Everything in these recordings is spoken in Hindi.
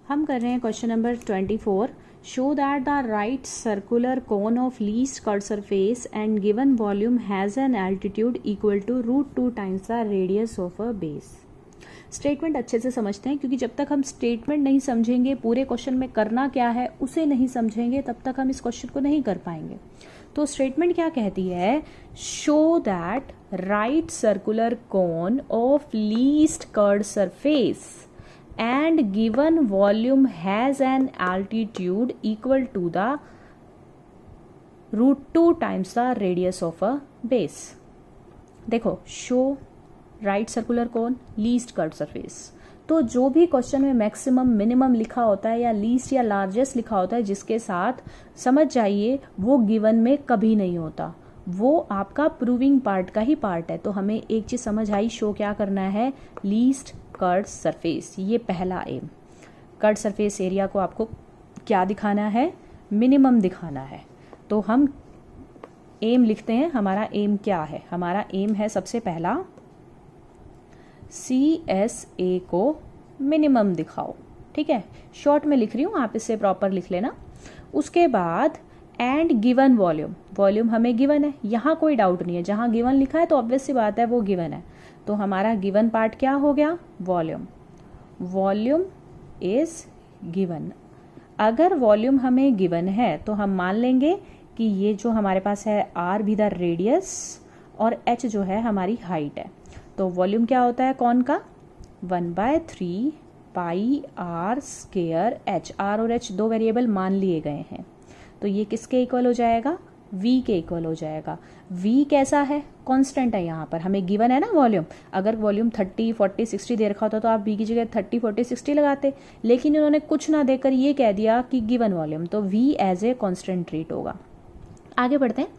हम कर रहे हैं question number 24। Show that the right circular cone of least curve surface and given volume has an altitude equal to √2 times the radius of a base. Statement अच्छे से समझते हैं, क्योंकि जब तक हम स्टेटमेंट नहीं समझेंगे, पूरे क्वेश्चन में करना क्या है उसे नहीं समझेंगे, तब तक हम इस क्वेश्चन को नहीं कर पाएंगे। तो स्टेटमेंट क्या कहती है? Show that right circular cone of least curve surface and given volume has an altitude equal to the √2 times the radius of a base। देखो, show right circular cone least curve surface, तो जो भी क्वेश्चन में मैक्सिमम मिनिमम लिखा होता है या लीस्ट या लार्जेस्ट लिखा होता है, जिसके साथ समझ जाइए वो गिवन में कभी नहीं होता, वो आपका प्रूविंग पार्ट का ही पार्ट है। तो हमें एक चीज समझ आई, शो क्या करना है? Least curve surface. ये पहला एम, कर्व सरफेस एरिया को आपको क्या दिखाना है? मिनिमम दिखाना है। तो हम एम लिखते हैं। हमारा एम क्या है? हमारा एम है सबसे पहला CSA को मिनिमम दिखाओ। ठीक है, शॉर्ट में लिख रही हूँ, आप इसे प्रॉपर लिख लेना। उसके बाद एंड गिवन वॉल्यूम, वॉल्यूम हमें गिवन है, यहाँ कोई डाउट नहीं है, जहाँ गिवन लिखा है तो ऑब्वियस सी बात है वो गिवन है। तो हमारा गिवन पार्ट क्या हो गया? वॉल्यूम। Volume is given. अगर वॉल्यूम हमें गिवन है तो हम मान लेंगे कि ये जो हमारे पास है R भी द रेडियस और H जो है हमारी हाइट है। तो वॉल्यूम क्या होता है कौन का? 1/3 पाई R स्क्वायर H। R और H दो वेरिएबल मान लिए गए हैं, तो ये किसके इक्वल हो जाएगा? V के इक्वल हो जाएगा। V कैसा है? कांस्टेंट है। यहाँ पर हमें गिवन है ना वॉल्यूम। अगर वॉल्यूम 30, 40, 60 दे रखा होता तो आप V की जगह 30, 40, 60 लगाते, लेकिन इन्होंने कुछ ना देकर ये कह दिया कि गिवन वॉल्यूम, तो V as a constant treat होगा। आगे बढ़ते हैं।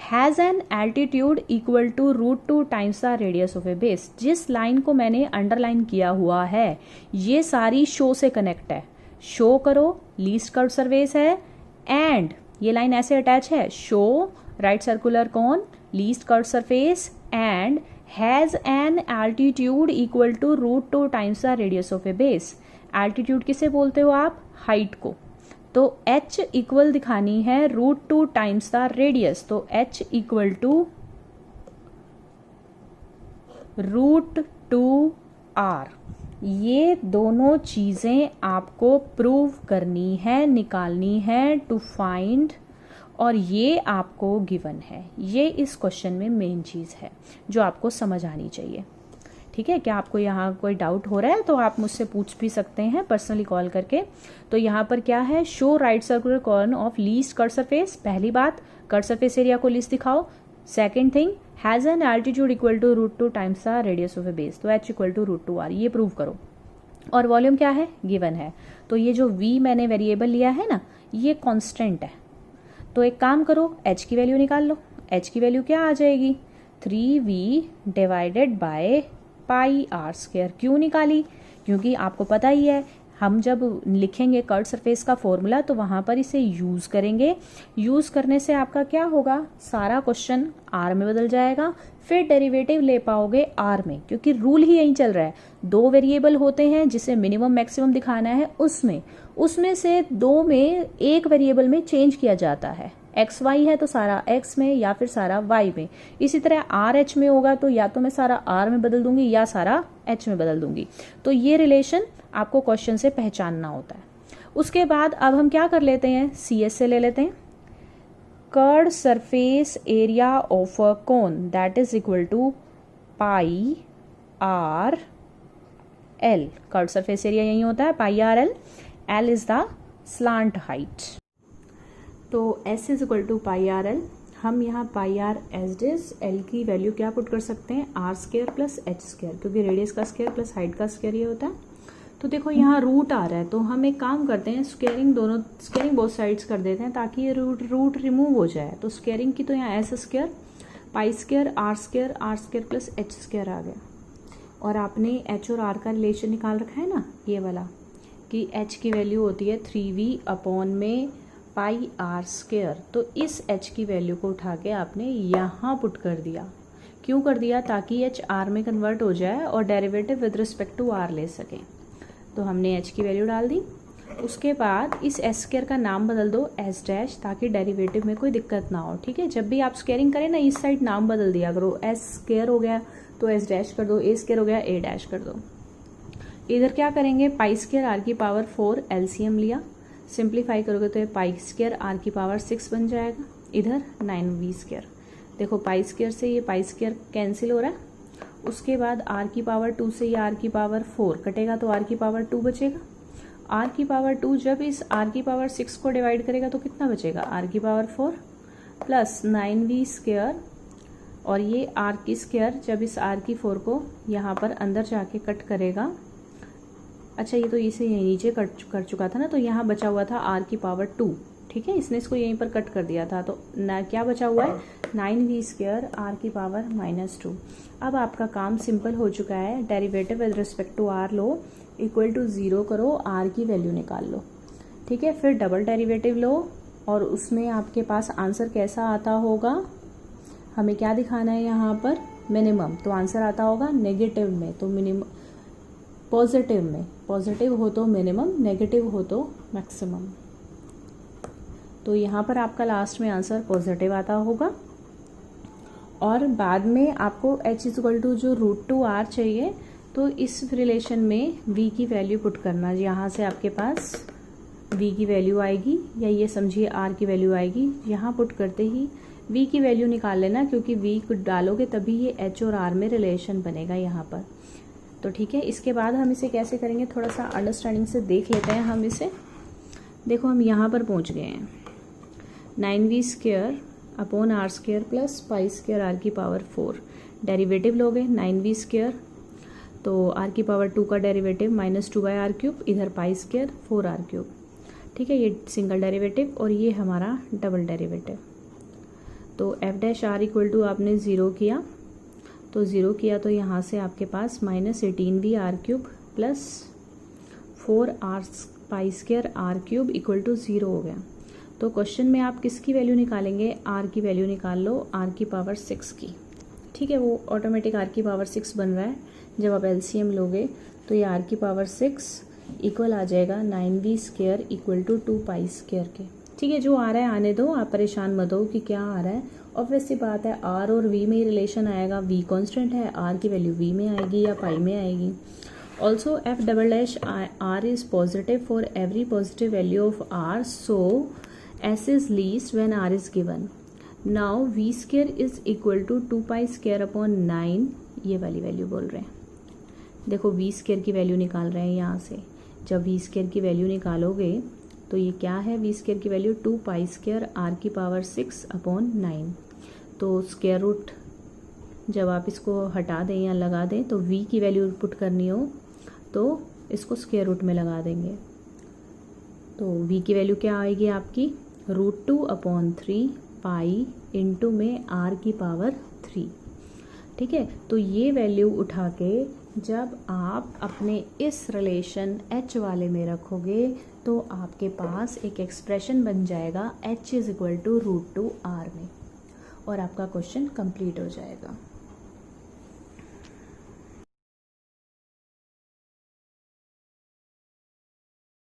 Has an altitude equal to √2 times the radius of a base. जिस लाइन को मैंने अंडरलाइन किया हुआ है ये सारी शो से कनेक्ट है। शो करो लीस्ट कर्व सरफेस है एंड ये लाइन ऐसे अटैच है, show right circular cone least curve surface and has an altitude equal to √2 times the radius of a base. Altitude किसे बोलते हो आप? हाइट को। तो h इक्वल दिखानी है √2 टाइम्स द रेडियस, तो h इक्वल टू √2r। ये दोनों चीजें आपको प्रूव करनी है, निकालनी है, टू फाइंड, और ये आपको गिवन है। ये इस क्वेश्चन में मेन चीज है जो आपको समझ आनी चाहिए। ठीक है, क्या आपको यहाँ कोई डाउट हो रहा है तो आप मुझसे पूछ भी सकते हैं पर्सनली कॉल करके। तो यहाँ पर क्या है? Show right circular cone of least curve surface. पहली बात, कर्व सरफेस एरिया को लिस्ट दिखाओ। Second thing, has an altitude equal to √2 times the radius of a base, तो h इक्वल टू √2r, ये प्रूव करो। और वॉल्यूम क्या है? गिवन है। तो ये जो v मैंने वेरिएबल लिया है ना, ये कांस्टेंट है। तो एक काम करो, h की वैल्यू निकाल लो। h की वैल्यू क्या आ जाएगी? 3v divided by pi R square. क्यों निकाली? क्योंकि आपको पता ही है, हम जब लिखेंगे कर्व सरफेस का फॉर्मूला तो वहां पर इसे यूज करेंगे। यूज करने से आपका क्या होगा? सारा क्वेश्चन R में बदल जाएगा, फिर डेरिवेटिव ले पाओगे R में, क्योंकि रूल ही यही चल रहा है। दो वेरिएबल होते हैं जिसे मिनिमम मैक्सिमम दिखाना है, उसमें से दो में एक वेरिएबल में चेंज किया जाता है। एक्स वाई है तो सारा x में या फिर सारा y में। इसी तरह आर एच में होगा तो या तो मैं सारा r में बदल दूंगी या सारा h में बदल दूंगी। तो ये रिलेशन आपको क्वेश्चन से पहचानना होता है। उसके बाद अब हम क्या कर लेते हैं? CS से ले लेते हैं। Curve surface area of a cone that is equal to pi R L। Curve surface area यही होता है, pi R L। L is the slant height. तो S is equal to pi R L। हम यहाँ pi R as this L की वैल्यू क्या पुट कर सकते हैं? R square plus H square, क्योंकि रेडियस का स्क्वायर प्लस हाइट का स्क्वायर ये होता है। तो देखो यहाँ रूट आ रहा है, तो हम एक काम करते हैं, स्क्वायरिंग बोथ साइड्स कर देते हैं ताकि ये रूट रिमूव हो जाए। तो स्क्वायरिंग की तो यहाँ S square pi square R square plus H square आ गया। और आपने H और R का रिलेशन निकाल रखा है ना, ये वाला, कि H की वैल्यू होती है 3v अपॉन में पाई R स्क्वायर। तो इस H की वैल्यू को उठा के आपने यहाँ पुट कर दिया। क्यों कर दिया? ताकि H R में कन्वर्ट हो जाए और derivative with respect to R ले सकें। तो हमने h की वैल्यू डाल दी। उसके बाद इस एस स्क्वायर का नाम बदल दो एस डैश, ताकि डेरिवेटिव में कोई दिक्कत ना हो। ठीक है, जब भी आप स्क्वायरिंग करें ना, इस साइड नाम बदल दिया करो। एस स्क्वायर हो गया तो एस डैश कर दो, ए स्क्वायर हो गया ए डैश कर दो। इधर क्या करेंगे, पाई स्क्वायर आर की पावर 4 एलसीएम लिया, सिंप्लीफाई करोगे तो ये पाई स्क्वायर आर की पावर 6 बन जाएगा। इधर 9v स्क्वायर, देखो पाई स्क्वायर से ये पाई स्क्वायर कैंसिल हो रहा है। उसके बाद आर की पावर 2 से ये आर की पावर 4 कटेगा तो आर की पावर 2 बचेगा। आर की पावर 2 जब इस आर की पावर 6 को डिवाइड करेगा तो कितना बचेगा, आर की पावर 4 प्लस 9v स्क्वायर, और ये आर की स्क्वायर जब इस आर की 4 को यहाँ पर अंदर जाके कट करेगा। अच्छा, ये तो इसे यहीं नीचे कट कर चुका था ना, तो यहाँ बचा हुआ था आर की पावर 2। ठीक है, इसने इसको यहीं पर कट कर दिया था, तो ना क्या बचा हुआ है, 9v स्क्वायर आर की पावर -2। अब आपका काम सिंपल हो चुका है। Derivative with respect to R लो, इक्वल टू 0 करो, आर की वैल्यू निकाल लो। ठीक है, फिर डबल डेरिवेटिव लो और उसमें आपके पास आंसर कैसा आता होगा, हमें क्या दिखाना है यहाँ पर, मिनिमम। तो आंसर आता होगा नेगेटिव में, तो मिनिमम पॉजिटिव में, पॉजिटिव हो तो मिनिमम, नेगेटिव हो तो मैक्सिमम। तो यहाँ पर आपका लास्ट में आंसर पॉजिटिव आता होगा। और बाद में आपको h इक्वल टू जो √2r चाहिए, तो इस रिलेशन में v की वैल्यू पुट करना। यहाँ से आपके पास v की वैल्यू आएगी, या ये समझिए r की वैल्यू आएगी। यहाँ पुट करते ही v की वैल्यू निकाल लेना, क्योंकि v को डालोगे तभी ये h और r में रिलेशन बनेगा यहाँ पर। तो ठीक है, इसके बाद हम इसे कैसे करेंगे, थोड़ा सा अंडरस्टैंडिंग से देख लेते हैं हम इसे। देखो हम यहाँ पर पहुँच गए हैं, 9v square upon R square plus pi square R की पावर 4। डेरिवेटिव लोगे 9v स्क्वायर, तो आर की पावर 2 का डेरिवेटिव -2/r³, इधर पाई स्क्वायर 4r³। ठीक है, ये सिंगल डेरिवेटिव और ये हमारा डबल डेरिवेटिव। तो f dash r equal to आपने 0 किया, तो 0 किया तो यहाँ से आपके पास -18v r³ plus 4r pi square r³ equal to 0 हो गया। तो क्वेश्चन में आप किसकी वैल्यू निकालेंगे, r की वैल्यू निकाल लो, r की पावर 6 की। ठीक है, वो ऑटोमेटिक r की पावर 6 बन रहा है। जब आप एलसीएम लोगे तो ये r की पावर 6 इक्वल आ जाएगा 9v square equal to 2 pi square के। ठीक है, जो आ रहा है आने दो, आप परेशान मत हो कि क्या आ रहा है। ऑब्वियस सी बात है, r और v में ही रिलेशन आएगा। v कांस्टेंट है, r की वैल्यू v में आएगी या पाई में आएगी। Also f double dash r is positive for every positive value of r, so s is least when r is given. Now v square is equal to 2 pi square upon 9, ये वाली वैल्यू बोल रहे हैं। देखो v स्क्वायर की वैल्यू निकाल रहे हैं यहाँ से। जब v स्क्वायर की वैल्यू निकालोगे तो ये क्या है, v स्क्वायर की वैल्यू 2 पाई स्क्वायर r की पावर 6 अपॉन 9। तो स्क्वायर रूट जब आप इसको हटा दें या लगा दें, तो v की वैल्यू पुट करनी हो तो इसको स्क्वायर रूट में लगा देंगे। तो v की वैल्यू क्या आएगी आपकी, √2 अपॉन 3 पाई इंटू में r की पावर 3। ठीक है, तो ये वैल्यू उठा के जब आप अपने इस रिलेशन h वाले में रखोगे तो आपके पास एक एक्सप्रेशन बन जाएगा h is equal to √2r में, और आपका क्वेश्चन कंप्लीट हो जाएगा।